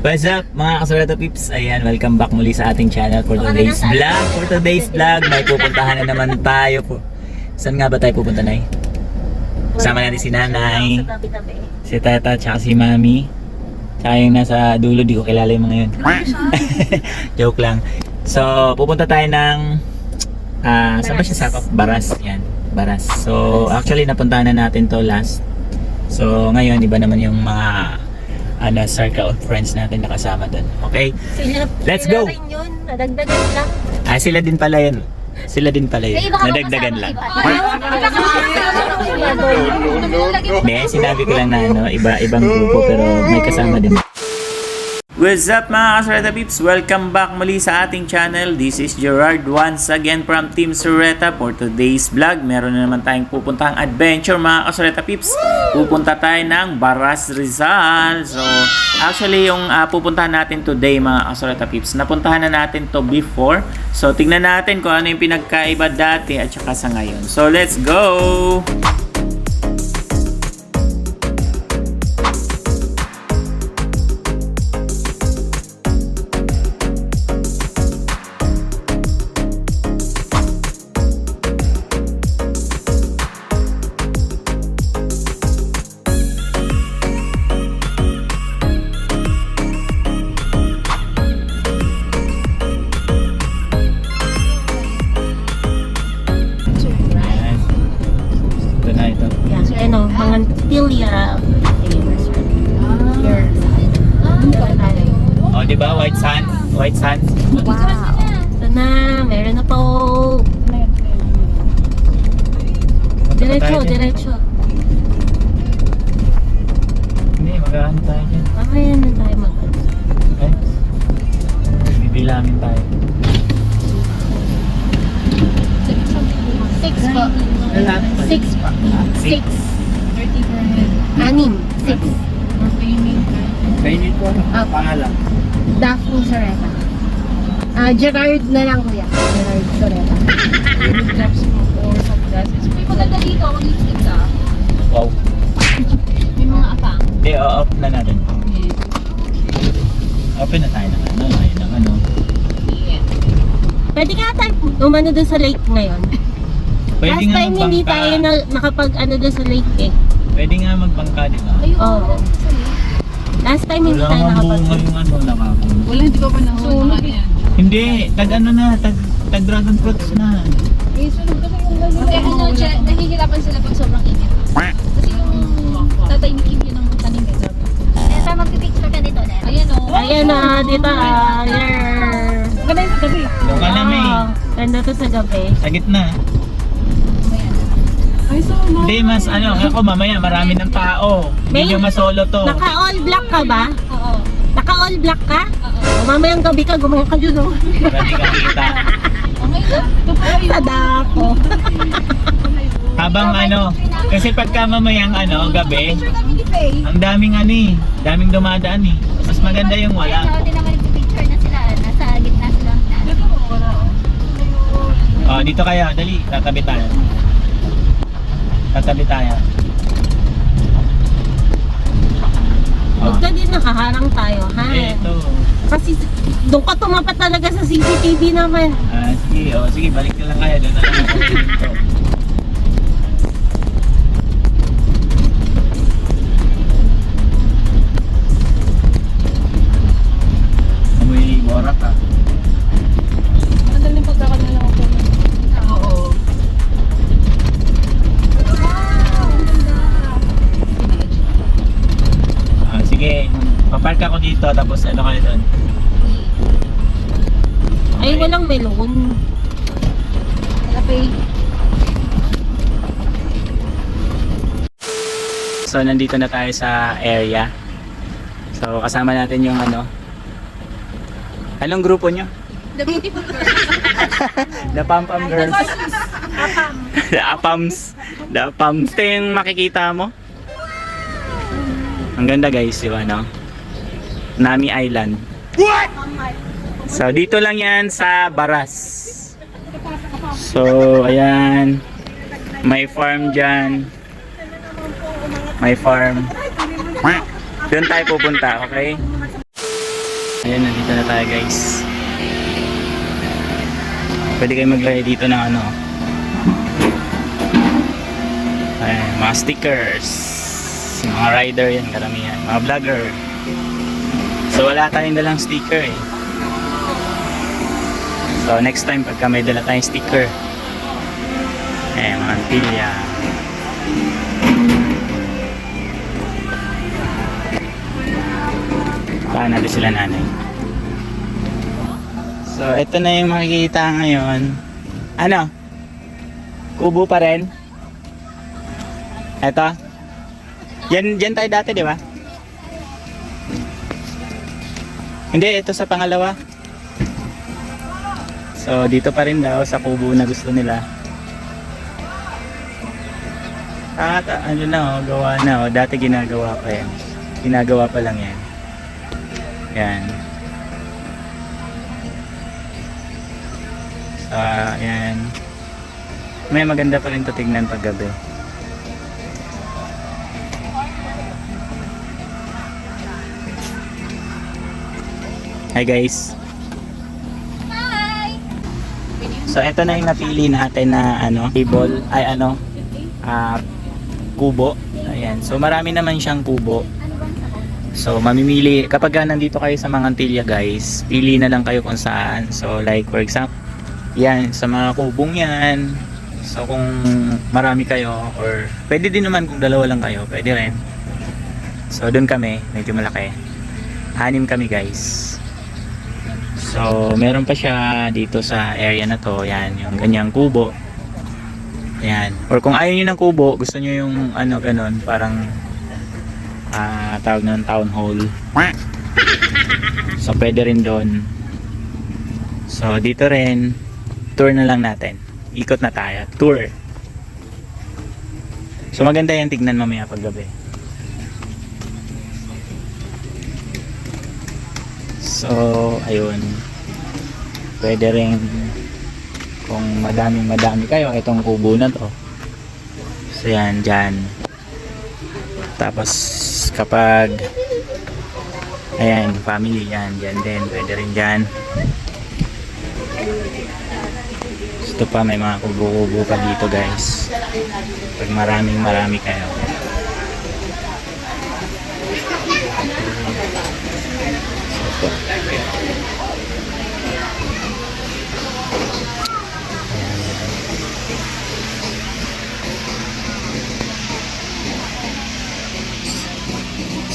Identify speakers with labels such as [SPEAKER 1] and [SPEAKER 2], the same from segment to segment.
[SPEAKER 1] What's up mga kasurata peeps? Ayan, welcome back muli sa ating channel for today's vlog. For today's vlog, may pupuntahan na naman tayo po. Saan nga ba tayo pupunta, Nay? Kasama natin si Nanay, si Tata, tsaka si Mami. Tsaka yung nasa dulo, di ko kilala yung mga yun. Joke lang. So, pupunta tayo ng saan ba siya sakop? Baras. Yan, Baras. So, actually napuntahan na natin to last. So, ngayon, iba naman yung mga circle of friends natin nakasama doon. Okay? Let's go!
[SPEAKER 2] Sila rin yun, nadagdagan lang.
[SPEAKER 1] Sila din pala yun. Sila din pala yun. Nadagdagan lang. Hindi, sinabi ko lang na ibang grupo pero may kasama din. What's up mga kasureta peeps? Welcome back muli sa ating channel. This is Gerard once again from Team Sureta. For today's vlog, meron na naman tayong pupuntahang adventure mga kasureta peeps. Pupunta tayo ng Baras, Rizal. So, actually yung pupuntahan natin today mga kasureta peeps, napuntahan na natin to before. So, tingnan natin kung ano yung pinagkaiba dati at saka sa ngayon. So, let's go!
[SPEAKER 2] Mga Tilia here.
[SPEAKER 1] Oh, di ba? White sand? White sand?
[SPEAKER 2] Wow. Ito na, meron na po. Diretso.
[SPEAKER 1] Hindi, mag-aano tayo dyan.
[SPEAKER 2] Mamaya na tayo mag-ano.
[SPEAKER 1] Okay? Bibilangin tayo.
[SPEAKER 2] 6 po. 6 po. 6. 6.
[SPEAKER 1] Kainin ko ano? Pangalan?
[SPEAKER 2] Daphne Soreta. Gerard na lang kuya. Gerard Soreta.
[SPEAKER 3] May maganda dito, mag-lipstick ka.
[SPEAKER 1] Wow.
[SPEAKER 3] May mga apang.
[SPEAKER 1] Hindi, off na natin. Open na tayo ng ano. Ayun ng ano.
[SPEAKER 2] Pwede ka tayo umano doon sa lake ngayon.
[SPEAKER 1] Pwede
[SPEAKER 2] Last
[SPEAKER 1] nga
[SPEAKER 2] time hindi
[SPEAKER 1] magbangka.
[SPEAKER 2] tayo nakapag ano doon sa lake eh.
[SPEAKER 1] Pwede nga magbangka, di ba?
[SPEAKER 3] Ayun.
[SPEAKER 2] Oo. Last time hindi
[SPEAKER 1] Wala
[SPEAKER 2] tayo
[SPEAKER 1] nga
[SPEAKER 2] nakapag.
[SPEAKER 1] bunga yung ano, nakakong.
[SPEAKER 3] Wala, hindi ko pa nahulog yan.
[SPEAKER 1] Hindi, tag ano na, tag dragon fruits na.
[SPEAKER 3] Eh, sunog kasi yung gano'n. Kasi ano, nahihirapan sila pag sobrang init. Kasi yung tatay ni Kim yun ang tanim nito.
[SPEAKER 2] Ito, magpipicture ka dito, Nera.
[SPEAKER 3] Ayan o.
[SPEAKER 2] Ayan na, dito.
[SPEAKER 3] Ganda yung sa gabi.
[SPEAKER 1] Doon ka na, May.
[SPEAKER 2] Ganda to sa gabi.
[SPEAKER 1] Sa gitna.
[SPEAKER 3] Ay, so
[SPEAKER 1] Hindi, mas ano, ako mamaya marami ng tao.
[SPEAKER 2] May-
[SPEAKER 1] Hindi nyo masolo to.
[SPEAKER 2] Naka-all black ka ba?
[SPEAKER 3] Oo.
[SPEAKER 2] Naka-all black ka? O, mamayang gabi ka, gumawa ka dyan, oh.
[SPEAKER 1] Marami kang kita.
[SPEAKER 3] Okay na. Ito pa yun.
[SPEAKER 2] Sa dako.
[SPEAKER 1] Habang ano, kasi pagka mamayang ano, gabi,
[SPEAKER 3] Picture kami ni Faye.
[SPEAKER 1] ang daming ano eh, daming dumadaan eh. Mas maganda yung wala.
[SPEAKER 2] Hindi naman nagpipicture na sila. Nasa gitna sila.
[SPEAKER 3] Ito mo, wala.
[SPEAKER 1] Oh, dito kayo, dali, tatabi tayo. Tatabi tayo.
[SPEAKER 2] Huwag ka din nakaharang tayo, ha?
[SPEAKER 1] Ito.
[SPEAKER 2] Kasi doon ka tumapat talaga sa CCTV naman.
[SPEAKER 1] Sige, balik na lang kayo. Doon na lang ako dito. Amoy borak ka.
[SPEAKER 3] Madaling pagkakala lang ako. Oo.
[SPEAKER 1] Sige, papark ako dito tapos ano kayo doon.
[SPEAKER 2] Ay, walang melon.
[SPEAKER 3] Wala, Faye.
[SPEAKER 1] So, nandito na tayo sa area. So, kasama natin yung ano. Anong grupo nyo?
[SPEAKER 3] The beautiful girl.
[SPEAKER 1] The Pam Pam Girls. The Apams. The Apams. Ito yung makikita mo. Ang ganda guys, yung ano. Nami Island. What? So, dito lang yan sa Baras. So, ayan. May farm dyan. May farm. Doon tayo pupunta, okay? Ayan, nandito na tayo guys. Pwede kayo maglagay dito ng ano. Ayan, mga stickers. Mga rider yan, karamihan. Mga vlogger. So wala tayong dalang sticker eh. So next time pagka may dala tayong sticker. Ayan, mga antilya. Paano natin sila nanay. So, ito na yung makikita ngayon. Ano? Kubo pa rin? Ito? Diyan tayo dati, di ba? Hindi, ito sa pangalawa. So, dito pa rin daw sa kubo na gusto nila. At ano na oh, gawa na oh. Dati ginagawa pa yan. Ginagawa pa lang yan. Yan. Yan. May maganda pa rin to tignan pag gabi. Hi guys.
[SPEAKER 3] Hi!
[SPEAKER 1] So ito na yung napili natin na ano, table, ay ano, kubo. Ayan. So marami naman siyang kubo. So mamimili kapag nandito kayo sa mga Antilya guys, pili na lang kayo kung saan. So like for example, yan sa mga kubong yan. So kung marami kayo or pwede din naman kung dalawa lang kayo, pwede rin. So doon kami, medyo malaki. 6 kami guys. So meron pa siya dito sa area na to, yan yung ganyang kubo. Yan. Or kung ayaw niyo ng kubo, gusto niyo yung ano ganon, parang tawag ng town hall. So pwede rin doon. So dito rin tour na lang natin. Ikot na tayo. Tour. So maganda yan tignan mamaya pag gabi. So ayun. Pwede rin kung madami kayo itong kubo na to. So yan dyan. Tapos kapag ayan family yan dyan din. Pwede rin dyan. Ito pa may mga kubo-kubo pa dito guys. Pag marami kayo.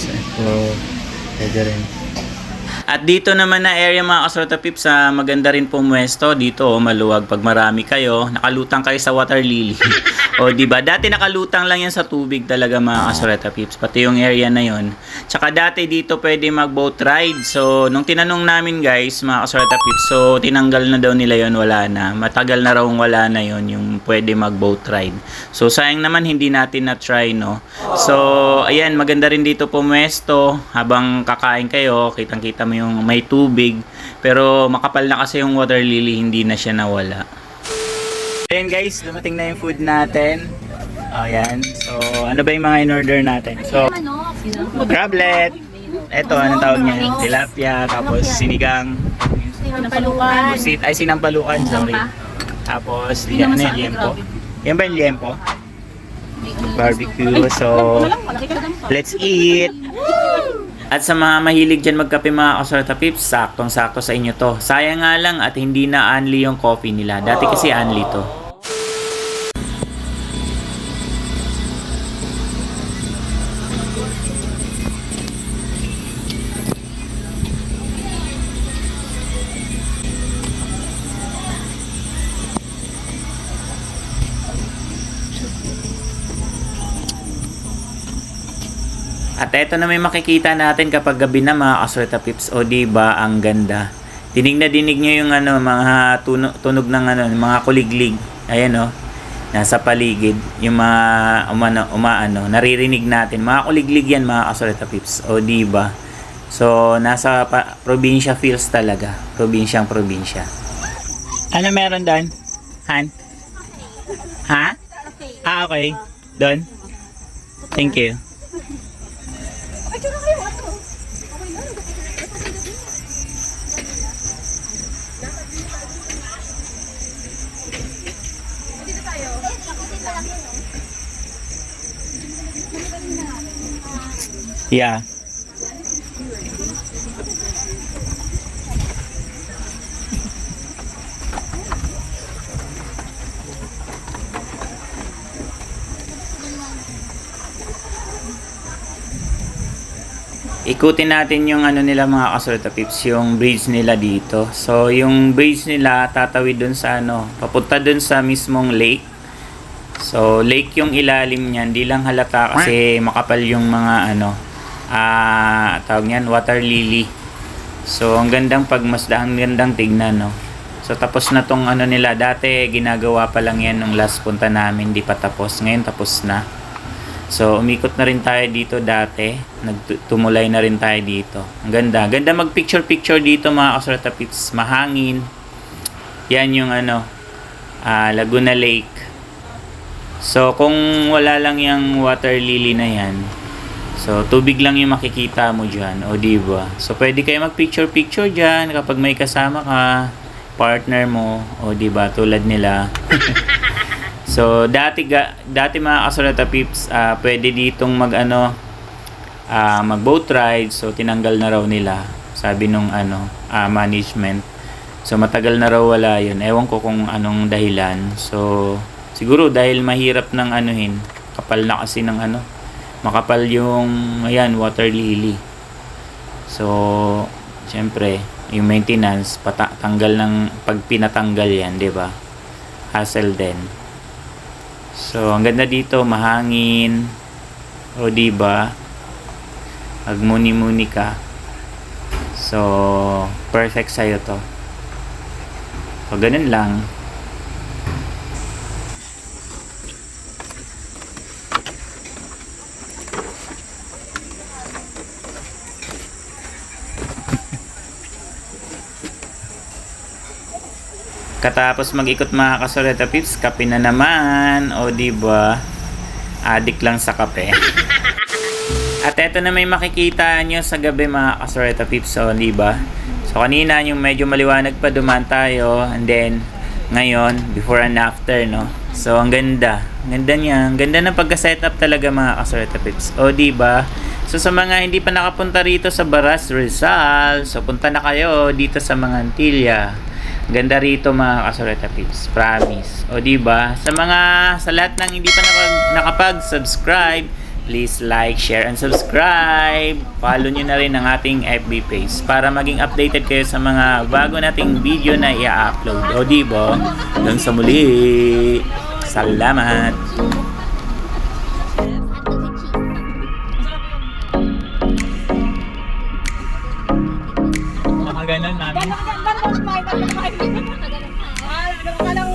[SPEAKER 1] So, ito pwede rin. At dito naman na area mga kasorta pips, maganda rin pumwesto dito, maluwag pag marami kayo, nakalutang kayo sa water lily. O di ba? Dati nakalutang lang yan sa tubig talaga mga kasorta pips, pati yung area na yon. Tsaka dati dito pwede mag boat ride. So nung tinanong namin guys mga kasorta pips, so tinanggal na daw nila yon, wala na. Matagal na raw wala na yon yung pwede mag boat ride. So sayang naman hindi natin na try no. So ayan, maganda rin dito pumwesto habang kakain kayo, kitang-kita mo yung may tubig, pero makapal na kasi yung water lily, hindi na siya nawala. Ayan guys, dumating na yung food natin. Ayan, so ano ba yung mga in-order natin? So, crablet, eto, anong tawag niya? Tilapia, tapos sinigang,
[SPEAKER 2] Sinampalukan.
[SPEAKER 1] pusit, ay sinampalukan, sorry. Tapos, yan, ano yung liempo? Yan ba yung liempo? Barbecue, so let's eat! At sa mga mahilig dyan magkape mga kasorta pips, saktong-sakto sa inyo to. Sayang nga lang at hindi na only yung coffee nila. Dati kasi only to. At eto na may makikita natin kapag gabi na mga kasorta pips. O diba ang ganda. Dinig na dinig nyo yung ano, mga tunog ng ano, mga kuliglig. Ayan o. Nasa paligid. Yung mga umaano, naririnig natin. Mga kuliglig yan mga kasorta pips. O diba. So nasa probinsya feels talaga. Probinsyang probinsya. Ano meron doon? Han? Ha? Ah okay. Doon? Thank you. Yeah. Ikutin natin yung ano nila mga kasorta pips, yung bridge nila dito. So, yung bridge nila tatawid dun sa ano, papunta dun sa mismong lake. So, lake yung ilalim niyan, di lang halata kasi makapal yung mga ano, tawag niyan, water lily. So, ang gandang pagmasdan, ang gandang tignan, no. So, tapos na tong ano nila, dati ginagawa pa lang yan nung last punta namin, di pa tapos. Ngayon tapos na. So, umikot na rin tayo dito dati. Nagtumulay na rin tayo dito. Ang ganda. Ganda mag-picture-picture dito mga kasorta pips. Mahangin. Yan yung ano, Laguna Lake. So, kung wala lang yung water lily na yan, so, tubig lang yung makikita mo dyan. O, diba? So, pwede kayo mag-picture-picture dyan kapag may kasama ka, partner mo. O, diba? Tulad nila. So, dati mga kasorata pips, pwede ditong mag-boat ride. So, tinanggal na raw nila. Sabi nung management. So, matagal na raw wala yun. Ewan ko kung anong dahilan. So, siguro dahil mahirap ng anuhin. Kapal na kasi ng makapal yung, ayan, water lily. So, syempre, yung maintenance, tanggal ng, pag pinatanggal yan, di ba? Hassle din. So, ang ganda dito, mahangin. O, diba? Magmuni-muni ka. So, perfect sa'yo to. So, ganun lang. Katapos mag-ikot mga kasoreta pips, kape na naman. O diba, adik lang sa kape. At eto na may makikita nyo sa gabi mga kasoreta pips. O diba, so kanina yung medyo maliwanag pa, dumaan tayo. And then, ngayon, before and after, no. So ang ganda. Ang ganda niya. Ang ganda ng pagka-setup talaga mga kasoreta pips. O diba, so sa mga hindi pa nakapunta rito sa Baras, Rizal, so punta na kayo dito sa mga Antilla. Ganda rito mga kasoreta pips, promise. O diba, sa lahat ng hindi pa nakapag-subscribe, please like, share, and subscribe. Follow nyo na rin ang ating FB page para maging updated kayo sa mga bago nating video na i-upload. O diba, hanggang sa muli. Salamat.
[SPEAKER 2] Ganun, mami. Ganun,